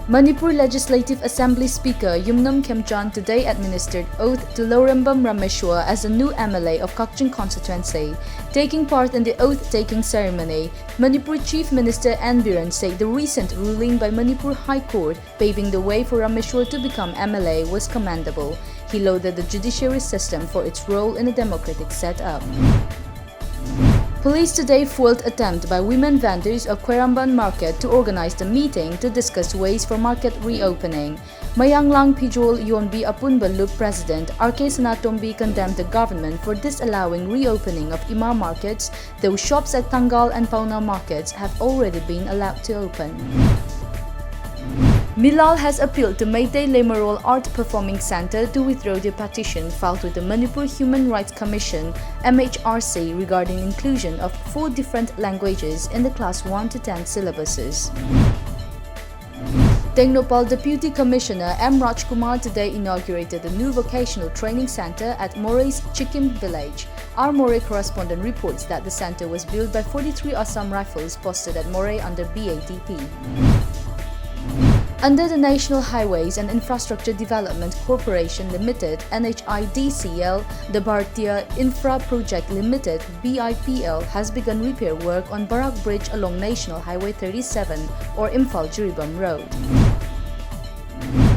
Manipur Legislative Assembly Speaker Yumnam Khemchand today administered oath to Lorembam Rameshwar as the new MLA of KAKCHING constituency. Taking part in the oath-taking ceremony, Manipur Chief Minister N. Biren said the recent ruling by Manipur High Court paving the way for Rameshwar to become MLA was commendable. He lauded the judiciary system for its role in a democratic setup. Police today foiled attempt by women vendors of KHWAIRAMBAND market to organize the meeting to discuss ways for market reopening. Mayanglang Pijol Yonbi Apunba Loop President RK Sanatombi condemned the government for disallowing reopening of Ima markets, though shops at Tangal and Pauna markets have already been allowed to open. MEELAL has appealed to Meitei Lemarol Art Performing Center to withdraw the petition filed with the Manipur Human Rights Commission (MHRC) regarding inclusion of 4 different languages in the class 1 to 10 syllabuses. Tengnoupal Deputy Commissioner M. Rajkumar today inaugurated a new vocational training center at MOREH's Chikim village. Our MOREH correspondent reports that the center was built by 43 Assam Rifles posted at MOREH under BATP. Under the National Highways and Infrastructure Development Corporation Limited (NHIDCL), the Bharatiya Infra Project Limited (BIPL) has begun repair work on BARAK Bridge along National Highway 37 or IMPHAL-JIRIBAM Road.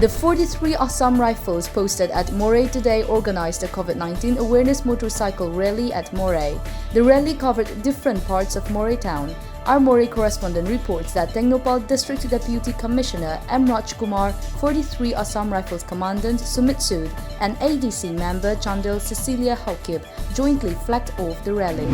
The 43 Assam Rifles posted at MOREH today organized a COVID-19 awareness motorcycle rally at MOREH. The rally covered different parts of MOREH town. Our MOREH correspondent reports that Tengnoupal District Deputy Commissioner M. Rajkumar, 43 Assam Rifles Commandant Sumit Sood, and ADC member Chandel Cecilia Haukib jointly flagged off the rally.